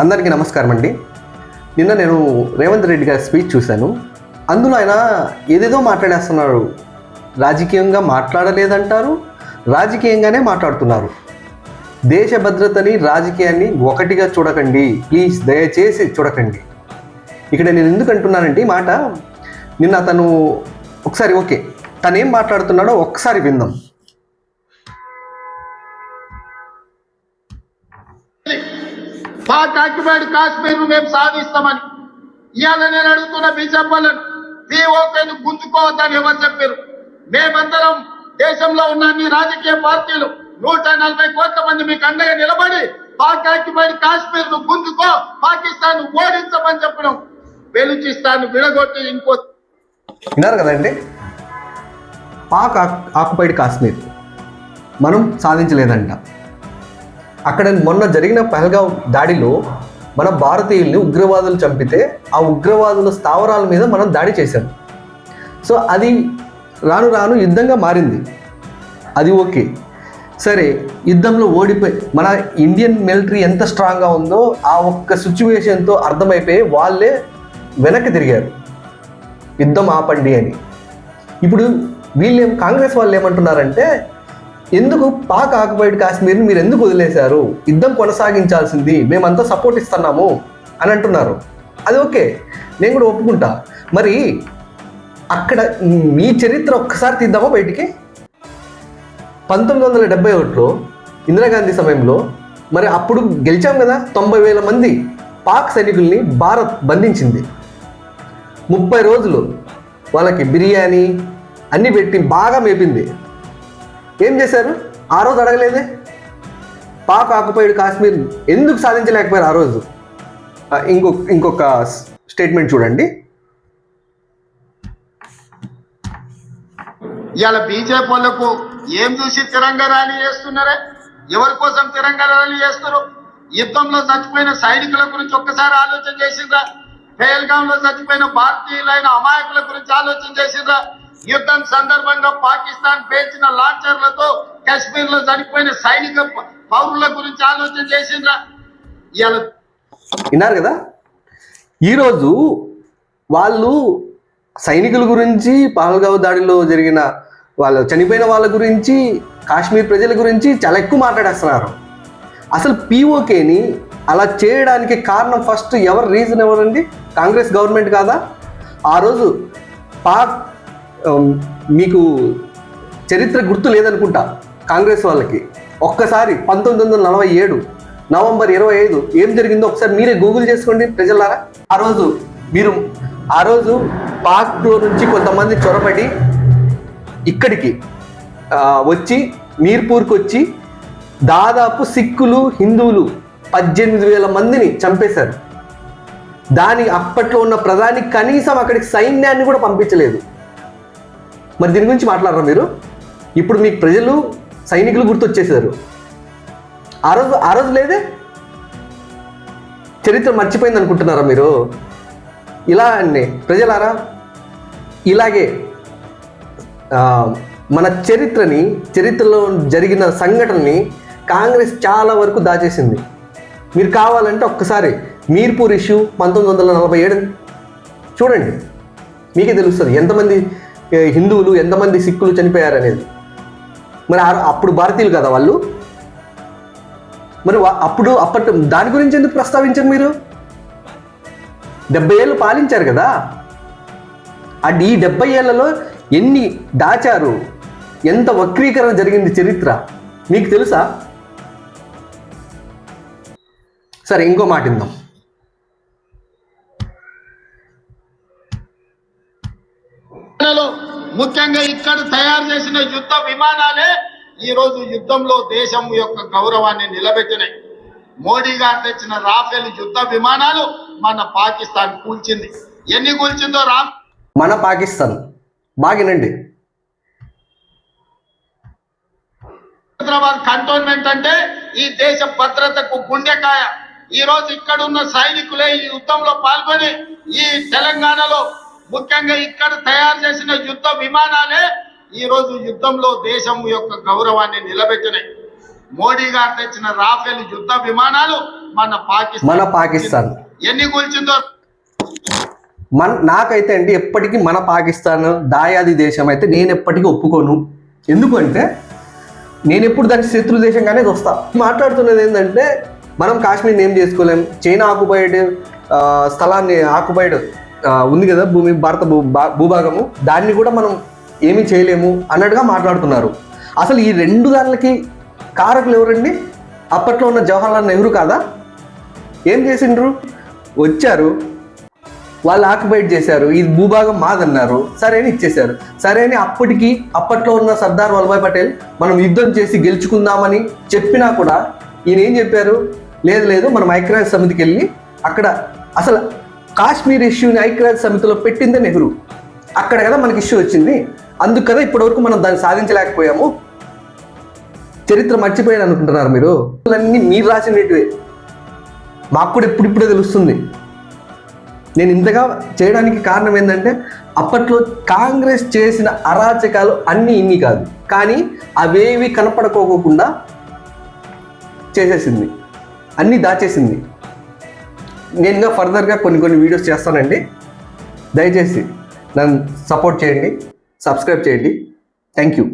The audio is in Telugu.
అందరికీ నమస్కారం అండి. నిన్న నేను రేవంత్ రెడ్డి గారి స్పీచ్ చూశాను. అందులో ఆయన ఏదేదో మాట్లాడేస్తున్నారు. రాజకీయంగా మాట్లాడలేదంటారు, రాజకీయంగానే మాట్లాడుతున్నారు. దేశ భద్రతని రాజకీయాన్ని ఒకటిగా చూడకండి, ప్లీజ్ దయచేసి చూడకండి. ఇక్కడ నేను ఎందుకు అంటున్నానంటే ఈ మాట, నిన్న తను ఒకసారి తనేం మాట్లాడుతున్నాడో ఒకసారి విందాం. పాక్ ఆక్యుపైడ్ కాశ్మీర్ మేము సాధిస్తామని ఇవాళ నేను అడుగుతున్న బీజేపీ వాళ్ళను, పీఓకేను గుంజుకోవద్దని ఎవరు చెప్పారు? మేమందరం దేశంలో ఉన్న అన్ని రాజకీయ పార్టీలు 140 కోట్ల మంది మీకు అండగా నిలబడి పాక్ ఆక్యుపైడ్ కాశ్మీర్ ను గుంజుకో, పాకిస్తాన్ ఓడించమని చెప్పడం, బెలూచిస్తాన్ విడగొట్టి ఇంకో విన్నారు కదండి. పాక్ ఆక్యుపైడ్ కాశ్మీర్ మనం సాధించలేదంట. అక్కడ మొన్న జరిగిన పహల్గావ్ దాడిలో మన భారతీయుల్ని ఉగ్రవాదులు చంపితే ఆ ఉగ్రవాదుల స్థావరాల మీద మనం దాడి చేశాం. సో అది రాను రాను యుద్ధంగా మారింది. అది సరే, యుద్ధంలో ఓడిపోయి మన ఇండియన్ మిలిటరీ ఎంత స్ట్రాంగ్గా ఉందో ఆ ఒక్క సిచ్యువేషన్తో అర్థమైపోయి వాళ్ళే వెనక్కి తిరిగారు, యుద్ధం ఆపండి అని. ఇప్పుడు కాంగ్రెస్ వాళ్ళు ఏమంటున్నారంటే, ఎందుకు పాక్ ఆక్యుపైడ్ కాశ్మీర్ని మీరు ఎందుకు వదిలేశారు, యుద్ధం కొనసాగించాల్సింది, మేమంతా సపోర్ట్ ఇస్తున్నాము అని అంటున్నారు. అది నేను కూడా ఒప్పుకుంటా. మరి అక్కడ మీ చరిత్ర ఒక్కసారి తీద్దామా బయటికి. 1971లో ఇందిరాగాంధీ సమయంలో మరి అప్పుడు గెలిచాం కదా, 90,000 మంది పాక్ సైనికుల్ని భారత్ బంధించింది. 30 రోజులు వాళ్ళకి బిర్యానీ అన్నీ పెట్టి బాగా మేపింది. ఏం చేశారు? ఆ రోజు అడగలేదే, పాక్ ఆక్యుపైడ్ కాశ్మీర్ ఎందుకు సాధించలేకపోయారు ఆ రోజు? ఇంకొక స్టేట్మెంట్ చూడండి. ఇవాళ బీజేపీ వాళ్ళకు ఏం చూసి తిరంగా ర్యాలీ చేస్తున్నారే? ఎవరి కోసం తిరంగా ర్యాలీ చేస్తారు? యుద్ధంలో చచ్చిపోయిన సైనికుల గురించి ఒక్కసారి ఆలోచన చేసిండ్రా? పహల్గామ్ లో చచ్చిపోయిన భారతీయులైన అమాయకుల గురించి ఆలోచన చేసిండ్రా? యుద్ధం సందర్భంగా పాకిస్తాన్ పేల్చిన లాంచర్లతో కశ్మీర్ లో చనిపోయిన సైనిక పౌరుల గురించి ఆలోచన చేసిండ్రా? ఇవాళ విన్నారు కదా, ఈరోజు వాళ్ళు సైనికుల గురించి, పహల్గావ్ దాడిలో జరిగిన వాళ్ళు చనిపోయిన వాళ్ళ గురించి, కాశ్మీర్ ప్రజల గురించి చాలా ఎక్కువ మాట్లాడేస్తున్నారు. అసలు పీఓకేని అలా చేయడానికి కారణం ఫస్ట్ రీజన్ ఎవరండి? కాంగ్రెస్ గవర్నమెంట్ కాదా? ఆ రోజు పాక్ మీకు చరిత్ర గుర్తు లేదనుకుంటా కాంగ్రెస్ వాళ్ళకి. ఒక్కసారి 1947 నవంబర్ 25 ఏం జరిగిందో ఒకసారి మీరే గూగుల్ చేసుకోండి ప్రజలారా. ఆ రోజు పాక్లో నుంచి కొంతమంది చొరబడి ఇక్కడికి వచ్చి మీర్పూర్కి వచ్చి దాదాపు సిక్కులు, హిందువులు 18,000 మందిని చంపేశారు. అప్పట్లో ఉన్న ప్రధాని కనీసం అక్కడికి సైన్యాన్ని కూడా పంపించలేదు. మరి దీని గురించి మాట్లాడరా మీరు? ఇప్పుడు మీకు ప్రజలు, సైనికులు గుర్తొచ్చేసారు. ఆ రోజు లేదే? చరిత్ర మర్చిపోయింది అనుకుంటున్నారా మీరు? ఇలా అండి ప్రజలారా, ఇలాగే మన చరిత్రలో జరిగిన సంఘటనని కాంగ్రెస్ చాలా వరకు దాచేసింది. మీరు కావాలంటే ఒక్కసారి మీర్పూర్ ఇష్యూ 1947 చూడండి, మీకే తెలుస్తుంది ఎంతమంది హిందువులు, ఎంతమంది సిక్కులు చనిపోయారనేది. మరి అప్పుడు భారతీయులు కదా వాళ్ళు. మరి అప్పటి దాని గురించి ఎందుకు ప్రస్తావించారు మీరు? 70 ఏళ్ళు పాలించారు కదా. ఈ 70 ఏళ్లలో ఎన్ని దాచారు, ఎంత వక్రీకరణ జరిగింది చరిత్ర మీకు తెలుసా? సరే, ఇంకో మాట విందాం. ముఖ్యంగా ఇక్కడ తయారు చేసిన యుద్ధ విమానాలే ఈ రోజు యుద్ధంలో దేశం యొక్క గౌరవాన్ని నిలబెట్టినాయి. మోడీ గారు తెచ్చిన రాఫెల్ యుద్ధ విమానాలు మన పాకిస్తాన్ కూల్చింది. ఎన్ని కూల్చిందో మన పాకిస్తాన్ బాగినండి. హైదరాబాద్ కంటోన్మెంట్ అంటే ఈ దేశ భద్రతకు గుండెకాయ. ఈ రోజు ఇక్కడ ఉన్న సైనికులే ఈ యుద్ధంలో పాల్గొని ఈ తెలంగాణలో ముఖ్యంగా ఇక్కడ తయారు చేసిన యుద్ధ విమానాలే ఈ రోజు యుద్ధంలో దేశం యొక్క గౌరవాన్ని నిలబెట్టినాయి. మోడీ గారు తెచ్చిన రాఫెల్ యుద్ధ విమానాలు మన పాకిస్తాన్ ఎన్ని కూల్చిందో నాకైతే అండి ఎప్పటికీ మన పాకిస్తాన్ దాయాది దేశం అయితే నేను ఎప్పటికీ ఒప్పుకోను. ఎందుకంటే నేను ఎప్పుడు దానికి శత్రు దేశంగానే చూస్తా. మాట్లాడుతున్నది ఏంటంటే మనం కాశ్మీర్ని ఏం చేసుకోలేం, చైనా ఆక్యుపైడ్ స్థలాన్ని ఆక్యుపైడ్ ఉంది కదా భారత భూభాగము, దాన్ని కూడా మనం ఏమీ చేయలేము అన్నట్టుగా మాట్లాడుతున్నారు. అసలు ఈ రెండు దానికి కారకులు ఎవరండి? అప్పట్లో ఉన్న జవహర్లాల్ నెహ్రూ కాదా? ఏం చేసిండ్రు? వచ్చారు, వాళ్ళు ఆక్యుపైడ్ చేశారు, ఈ భూభాగం మాదన్నారు, సరే అని ఇచ్చేశారు. సరే అని అప్పట్లో ఉన్న సర్దార్ వల్లభాయ్ పటేల్ మనం యుద్ధం చేసి గెలుచుకుందామని చెప్పినా కూడా ఈయన ఏం చెప్పారు? లేదు మనం ఐక్యరాజ్య సమితికి వెళ్ళి అక్కడ అసలు కాశ్మీర్ ఇష్యూని ఐక్యరాజ్య సమితిలో పెట్టిందే నెహ్రూ. అక్కడ కదా మనకి ఇష్యూ వచ్చింది, అందుకు కదా ఇప్పటివరకు మనం దాన్ని సాధించలేకపోయాము. చరిత్ర మర్చిపోయాను అనుకుంటున్నారు మీరు? అన్నీ మీరు రాసినట్టువే, మాకు కూడా ఇప్పుడిప్పుడే తెలుస్తుంది. నేను ఇంతగా చేయడానికి కారణం ఏంటంటే అప్పట్లో కాంగ్రెస్ చేసిన అరాచకాలు అన్నీ ఇన్ని కాదు, కానీ అవేవి కనపడుకోకుండా చేసేసింది, అన్నీ దాచేసింది. నేను ఇంకా ఫర్దర్గా కొన్ని వీడియోస్ చేస్తానండి. దయచేసి నన్ను సపోర్ట్ చేయండి, సబ్స్క్రైబ్ చేయండి. Thank you.